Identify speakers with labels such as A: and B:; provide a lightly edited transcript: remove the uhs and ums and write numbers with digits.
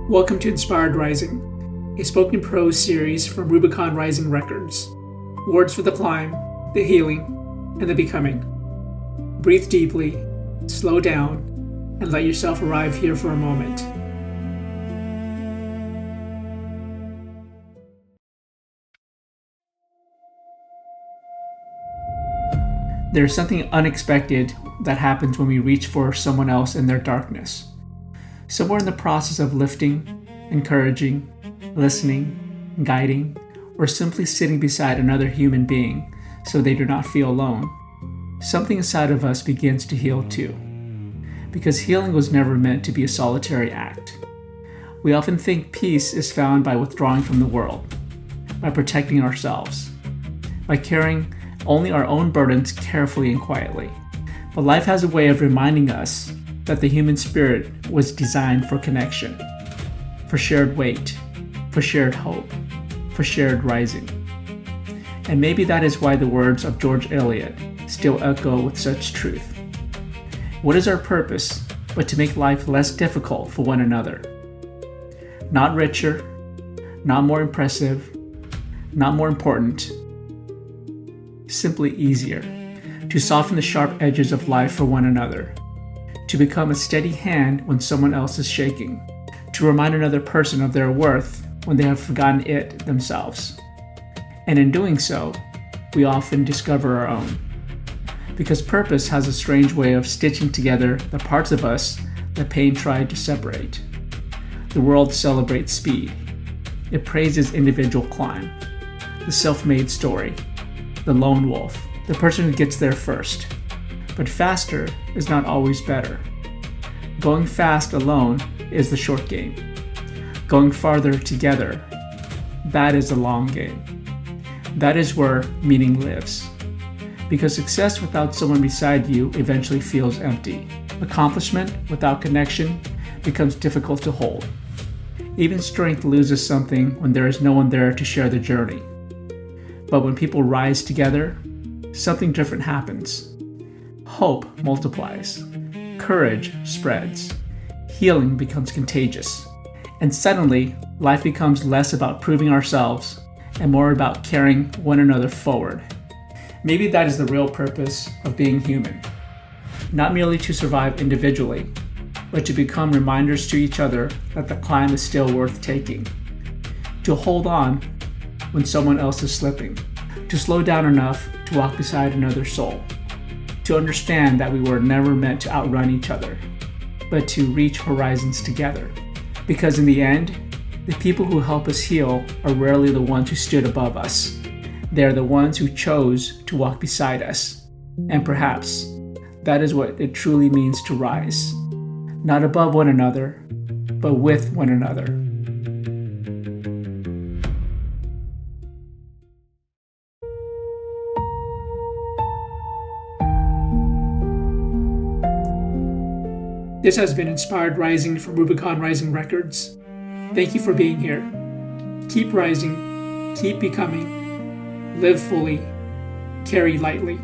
A: Welcome to Inspired Rising, a spoken prose series from Rubicon Rising Records. Words for the climb, the healing, and the becoming. Breathe deeply, slow down, and let yourself arrive here for a moment. There's something unexpected that happens when we reach for someone else in their darkness. Somewhere in the process of lifting, encouraging, listening, guiding, or simply sitting beside another human being so they do not feel alone, something inside of us begins to heal too. Because healing was never meant to be a solitary act. We often think peace is found by withdrawing from the world, by protecting ourselves, by carrying only our own burdens carefully and quietly. But life has a way of reminding us that the human spirit was designed for connection, for shared weight, for shared hope, for shared rising. And maybe that is why the words of George Eliot still echo with such truth. What is our purpose but to make life less difficult for one another? Not richer, not more impressive, not more important, simply easier, to soften the sharp edges of life for one another, to become a steady hand when someone else is shaking, to remind another person of their worth when they have forgotten it themselves. And in doing so, we often discover our own. Because purpose has a strange way of stitching together the parts of us that pain tried to separate. The world celebrates speed. It praises individual climb, the self-made story, the lone wolf, the person who gets there first. But faster is not always better. Going fast alone is the short game. Going farther together, that is the long game. That is where meaning lives. Because success without someone beside you eventually feels empty. Accomplishment without connection becomes difficult to hold. Even strength loses something when there is no one there to share the journey. But when people rise together, something different happens. Hope multiplies, courage spreads, healing becomes contagious, and suddenly life becomes less about proving ourselves and more about carrying one another forward. Maybe that is the real purpose of being human, not merely to survive individually, but to become reminders to each other that the climb is still worth taking, to hold on when someone else is slipping, to slow down enough to walk beside another soul, to understand that we were never meant to outrun each other, but to reach horizons together. Because in the end, the people who help us heal are rarely the ones who stood above us. They are the ones who chose to walk beside us. And perhaps that is what it truly means to rise. Not above one another, but with one another. This has been Inspired Rising from Rubicon Rising Records. Thank you for being here. Keep rising, keep becoming, live fully, carry lightly.